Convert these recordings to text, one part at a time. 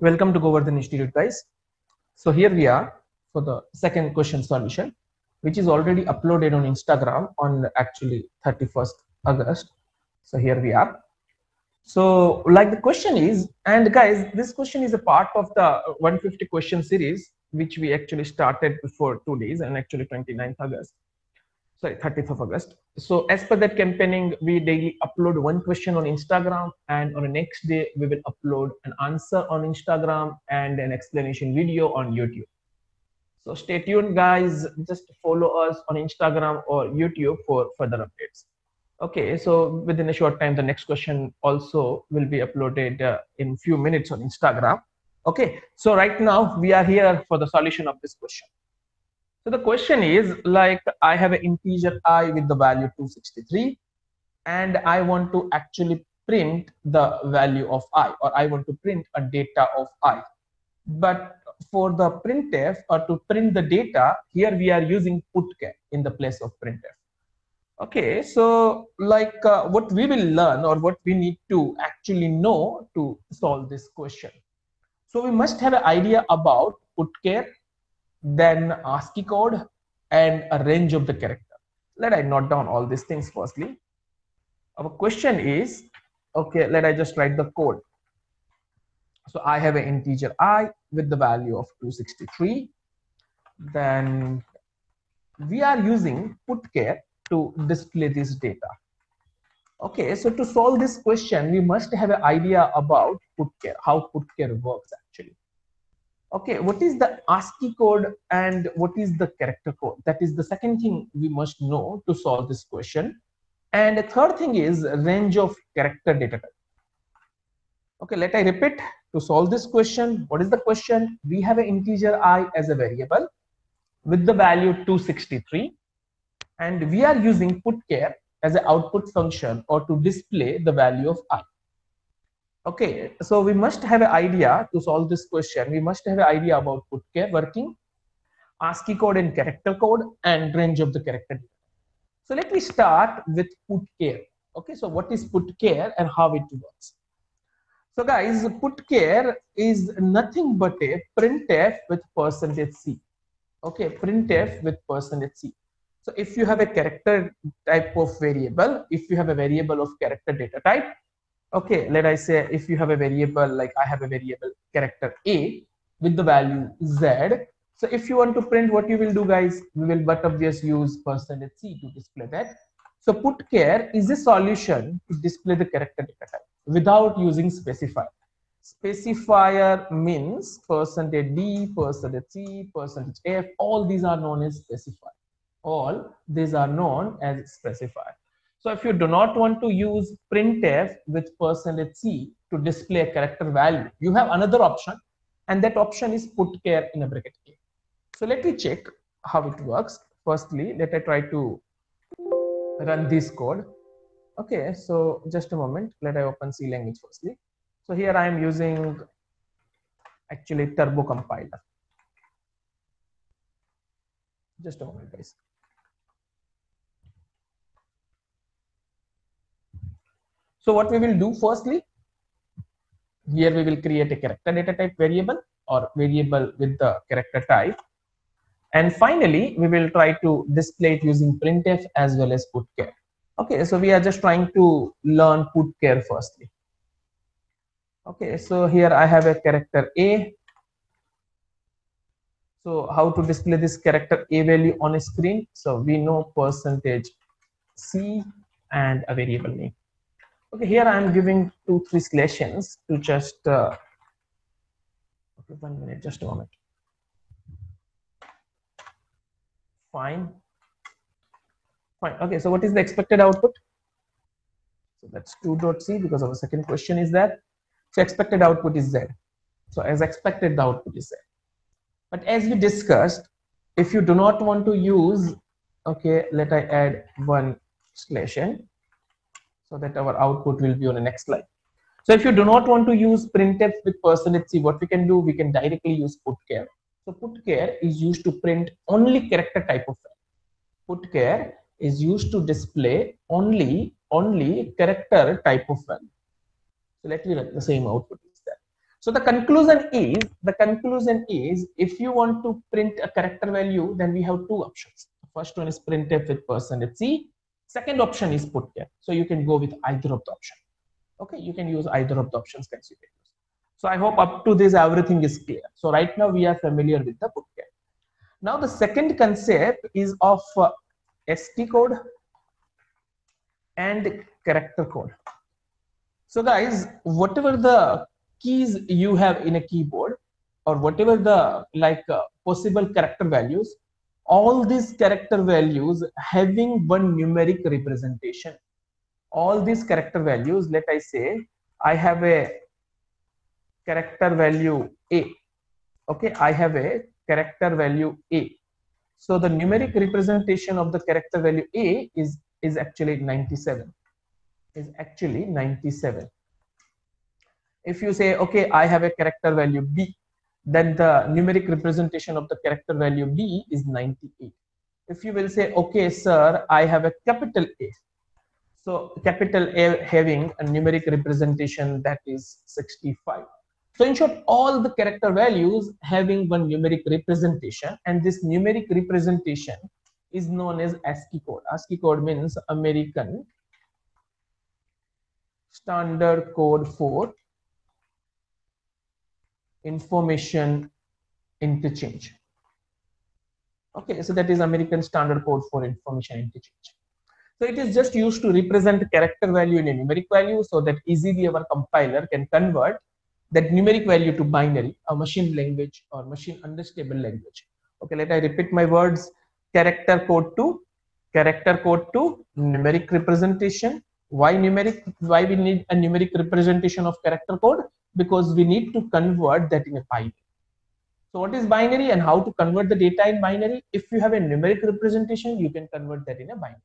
Welcome to Govardhan Institute, guys. So here we are for the second question solution, which is already uploaded on Instagram on actually 31st August. So here we are. So like the question is, and guys, this question is a part of the 150 question series, which we actually started before 2 days and actually 29th August. Sorry, 30th of August. So as per that campaigning, we daily upload one question on Instagram, and on the next day we will upload an answer on Instagram and an explanation video on YouTube. So stay tuned, guys. Just follow us on Instagram or YouTube for further updates. Okay, so within a short time, the next question also will be uploaded in few minutes on Instagram. Okay, so right now we are here for the solution of this question. So the question is like I have an integer I with the value 263 and I want to actually print the value of I, or I want to print a data of I. But for the printf, or to print the data, here we are using putchar in the place of printf. Okay, so like what we will learn or what we need to actually know to solve this question. So we must have an idea about putchar, then ASCII code, and a range of the character. Let I note down all these things firstly. Our question is, okay, let I just write the code. So I have an integer I with the value of 263. Then we are using putchar to display this data. Okay, so to solve this question, we must have an idea about putchar, how putchar works actually. Okay, what is the ASCII code and what is the character code? That is the second thing we must know to solve this question. And the third thing is range of character data type. Okay, let I repeat to solve this question. What is the question? We have an integer I as a variable with the value 263, and we are using putchar as an output function or to display the value of I. Okay, so we must have an idea to solve this question. We must have an idea about putchar working, ASCII code and character code, and range of the character. So let me start with putchar. Okay, so what is putchar and how it works? So guys, putchar is nothing but a printf with %c. Okay, printf with %c. So if you have a character type of variable, if you have a variable of character data type, okay, let I say if you have a variable, like I have a variable character A with the value Z. So if you want to print, what you will do, guys, we will but obviously use %c to display that. So putchar is a solution to display the character data type without using specifier. Specifier means %d, %c, %f, all these are known as specifier. All these are known as specifier. So if you do not want to use printf with %c to display a character value, you have another option, and that option is putchar in a bracket A. So let me check how it works. Firstly, let I try to run this code. Okay, so just a moment. Let I open C language firstly. So here I am using actually Turbo compiler. Just a moment, guys. So what we will do firstly, here we will create a character data type variable or variable with the character type. And finally, we will try to display it using printf as well as putchar. Okay, so we are just trying to learn putchar firstly. Okay, so here I have a character A. So how to display this character A value on a screen? So we know %c and a variable name. Okay, here I am giving 2-3 slashes to just okay, 1 minute, just a moment. Fine. Okay, so what is the expected output? So that's 2.c because our second question is that. So expected output is Z. So as expected, the output is Z. But as we discussed, if you do not want to use, okay, let I add 1 slash n so that our output will be on the next slide. So if you do not want to use printf with %c, what we can do, we can directly use putchar. So putchar is used to print only character type of value. Putchar is used to display only character type of value. So let me run the same output is there. So the conclusion is if you want to print a character value, then we have two options. The first one is printf with %c. Second option is putchar. So you can go with either of the option. Okay, you can use either of the options considered. So I hope up to this everything is clear. So right now we are familiar with the putchar. Now the second concept is of ASCII code and character code. So guys, whatever the keys you have in a keyboard, or whatever the possible character values, all these character values having one numeric representation. All these character values, let I say I have a character value A. Okay, I have a character value A. So the numeric representation of the character value A is actually 97. Is actually 97. If you say, okay, I have a character value B, then the numeric representation of the character value B is 98. If you will say, okay, sir, I have a capital A. So capital A having a numeric representation that is 65. So in short, all the character values having one numeric representation, and this numeric representation is known as ASCII code. ASCII code means American Standard Code for Information Interchange. Okay, so that is American Standard Code for Information Interchange. So it is just used to represent character value in a numeric value, so that easily our compiler can convert that numeric value to binary, a machine language or machine understandable language. Okay, let I repeat my words. Character code to numeric representation. Why numeric? Why we need a numeric representation of character code? Because we need to convert that in a binary. So what is binary and how to convert the data in binary? If you have a numeric representation, you can convert that in a binary.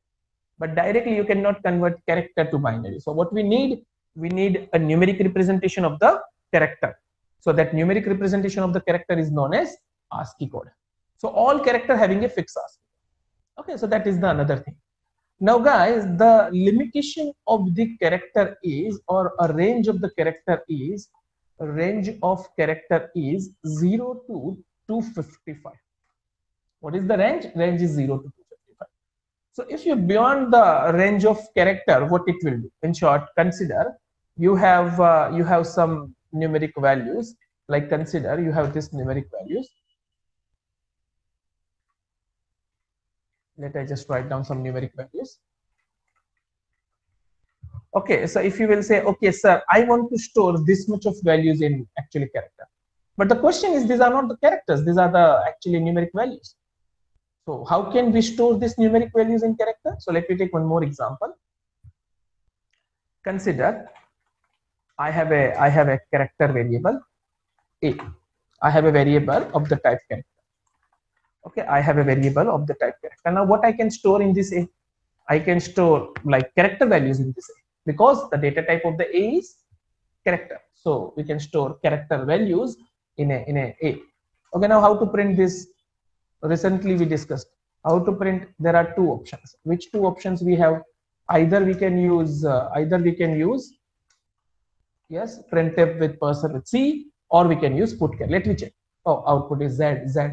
But directly you cannot convert character to binary. So what we need a numeric representation of the character. So that numeric representation of the character is known as ASCII code. So all character having a fixed ASCII. Okay, so that is the another thing. Now guys, the limitation of the character is, or a range of the character is, 0 to 255. What is the range? Range is 0 to 255. So if you beyond the range of character, what it will do? In short, consider you have some numeric values. Like consider you have this numeric values. Let I just write down some numeric values. Okay, so if you will say, okay, sir, I want to store this much of values in actually character. But the question is, these are not the characters, these are the actually numeric values. So how can we store these numeric values in character? So let me take one more example. Consider I have a character variable A. I have a variable of the type character. Okay, I have a variable of the type character. Now what I can store in this A? I can store like character values in this A, because the data type of the A is character. So we can store character values in a A. Okay, now how to print this? Recently we discussed how to print. There are two options. Which two options we have? Either we can use yes, printf with %c, or we can use putchar. Let me check. Oh, output is Z.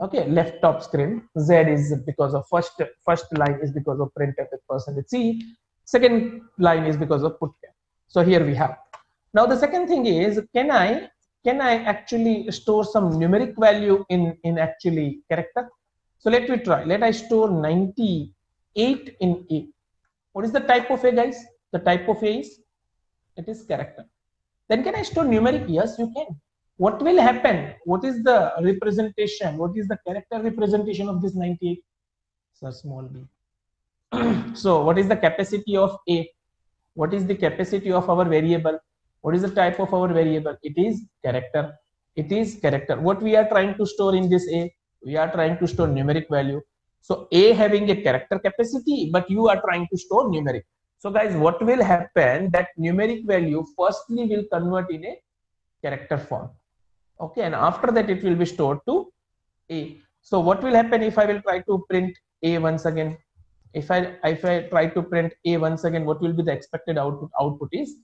Okay, left top screen. Z is because of first line is because of printf with %c. Second line is because of putchar. So here we have. Now the second thing is, can I actually store some numeric value in actually character? So let me try. Let I store 98 in A. What is the type of A, guys? The type of A is, it is character. Then can I store numeric? Yes, you can. What will happen? What is the representation? What is the character representation of this 98? So small b. So what is the capacity of A? What is the capacity of our variable? What is the type of our variable? It is character. It is character. What we are trying to store in this A? We are trying to store numeric value. So A having a character capacity, but you are trying to store numeric. So guys, what will happen? That numeric value firstly will convert in a character form. Okay, and after that it will be stored to A. So what will happen if I will try to print A once again? If I try to print A once again, what will be the expected output? Output is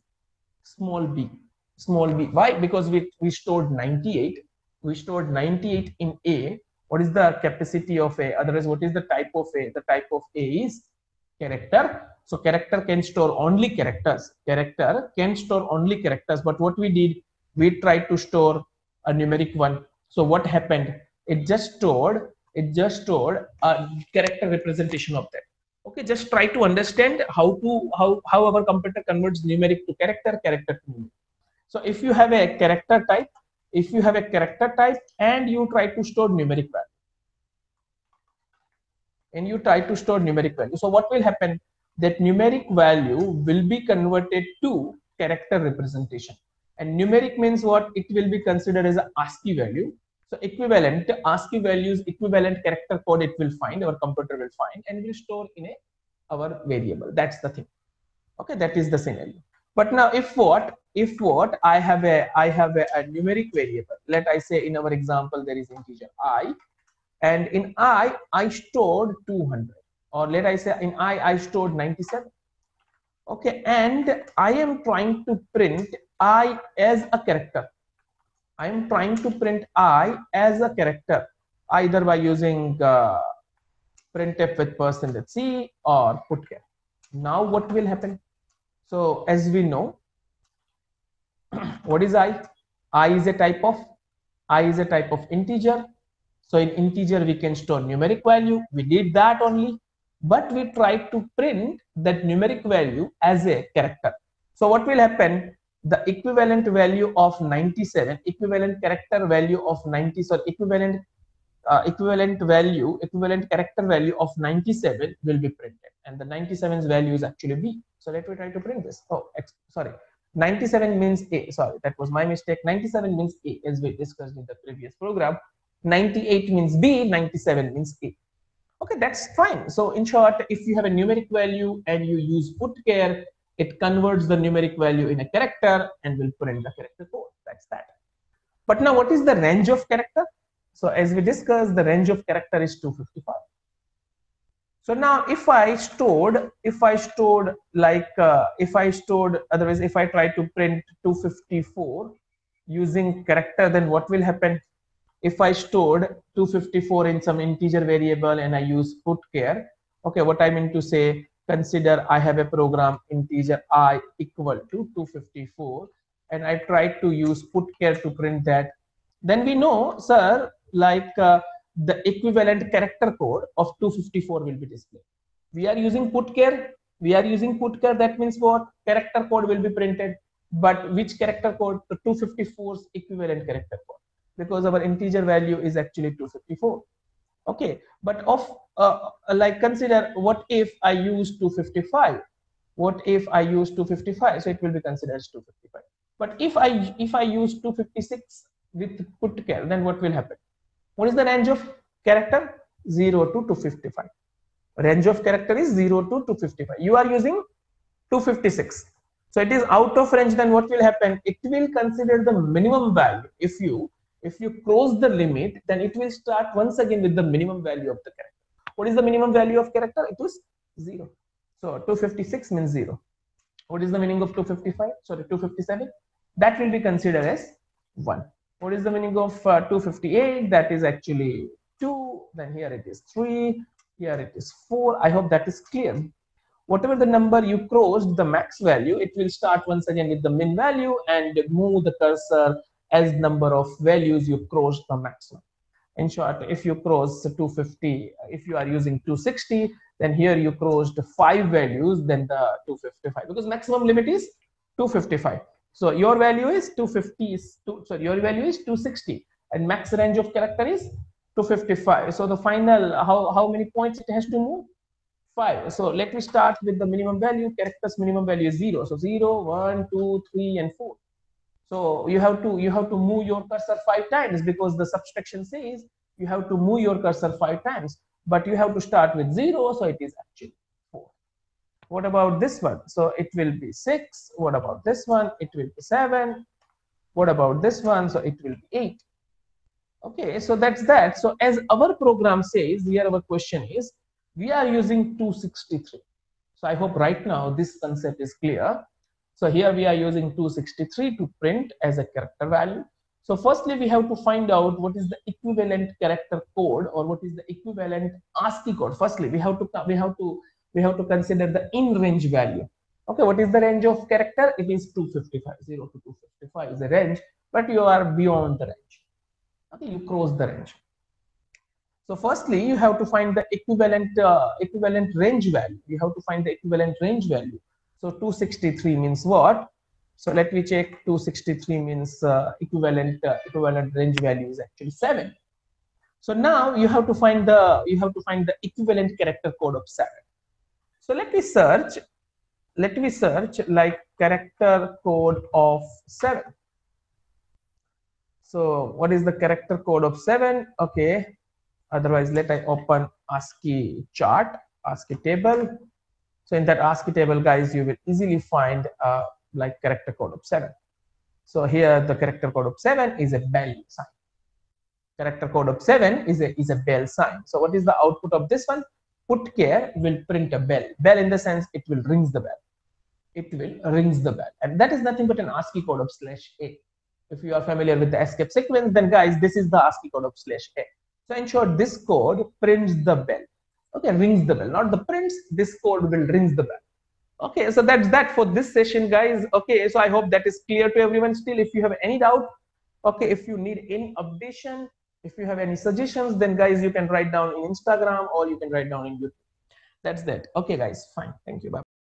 small b. small b. Why? Because we stored 98. We stored 98 in A. What is the capacity of A? Otherwise, what is the type of A? The type of A is character. So character can store only characters. Character can store only characters. But what we did, we tried to store a numeric one. So what happened? It just stored a character representation of that. Okay, just try to understand how our computer converts numeric to character, character to numeric. So if you have a character type, and you try to store numeric value, so what will happen? That numeric value will be converted to character representation. And numeric means what? It will be considered as an ASCII value. So equivalent ASCII values, equivalent character code it will find, our computer will find, and will store in our variable. That's the thing. Okay, that is the scenario. But now if what I have a numeric variable, let I say in our example there is integer I, and in I stored 200, or let I say in I stored 97. Okay, and I am trying to print I as a character. I am trying to print I as a character, either by using printf with %c or putchar. Now what will happen? So as we know, what is I? I is a type of integer. So in integer we can store numeric value. We did that only, but we tried to print that numeric value as a character. So what will happen? The equivalent value of 97, equivalent character value of 90, so equivalent character value of 97 will be printed, and the 97's value is actually B. So let me try to print this. Oh, sorry, 97 means A. Sorry, that was my mistake. 97 means A, as we discussed in the previous program. 98 means B, 97 means A. Okay, that's fine. So in short, if you have a numeric value and you use putchar, it converts the numeric value in a character and will print the character code. That's that. But now what is the range of character? So as we discussed, the range of character is 255. So now if I stored, otherwise if I try to print 254 using character, then what will happen? If I stored 254 in some integer variable and I use putchar, okay, what I mean to say, consider I have a program integer I equal to 254 and I tried to use putchar to print that, then we know, sir, the equivalent character code of 254 will be displayed. We are using putchar. That means what? Character code will be printed. But which character code? The 254's equivalent character code, because our integer value is actually 254. Okay, but consider, what if I use 255? So it will be considered as 255. But if I use 256 with putchar, then what will happen? What is the range of character? 0 to 255. Range of character is 0 to 255. You are using 256. So it is out of range. Then what will happen? It will consider the minimum value. If you cross the limit, then it will start once again with the minimum value of the character. What is the minimum value of character? It was 0. So 256 means 0. What is the meaning of 255? Sorry, 257? That will be considered as 1. What is the meaning of 258? That is actually 2. Then here it is 3. Here it is 4. I hope that is clear. Whatever the number you crossed, the max value, it will start once again with the min value and move the cursor as number of values you crossed the maximum. In short, if you cross 250, if you are using 260, then here you crossed 5 values, then the 255, because maximum limit is 255. So your value is 250. Your value is 260, and max range of character is 255. So the final, how many points it has to move? 5. So let me start with the minimum value. Character's minimum value is 0. So 0, 1, 2, 3, and 4. So you have to move your cursor 5 times, because the subtraction says you have to move your cursor 5 times. But you have to start with 0, so it is actually 4. What about this one? So it will be 6. What about this one? It will be 7. What about this one? So it will be 8. Okay, so that's that. So as our program says, here our question is, we are using 263. So I hope right now this concept is clear. So here we are using 263 to print as a character value. So firstly, we have to find out what is the equivalent character code, or what is the equivalent ASCII code. Firstly, we have to consider the in range value. Okay, what is the range of character? It is 255. 0 to 255 is a range, but you are beyond the range. Okay, you cross the range. So firstly, you have to find the equivalent range value. You have to find the equivalent range value. So 263 means what? So let me check. 263 means equivalent range value is actually 7. So now you have to find the equivalent character code of 7. So let me search like character code of 7. So what is the character code of 7? Okay. Otherwise, let I open ASCII chart, ASCII table. So in that ASCII table, guys, you will easily find like character code of 7. So here the character code of 7 is a bell sign. Character code of 7 is a bell sign. So what is the output of this one? Put care will print a bell. Bell in the sense it will rings the bell. It will rings the bell, and that is nothing but an ASCII code of /A. If you are familiar with the escape sequence, then guys, this is the ASCII code of /A. So in short, this code prints the bell. Okay, rings the bell, not the prints. This code will rings the bell. Okay, so that's that for this session, guys. Okay, so I hope that is clear to everyone. Still, if you have any doubt, okay, if you need any updation, if you have any suggestions, then guys, you can write down in Instagram or you can write down in YouTube. That's that. Okay, guys, fine. Thank you. Bye.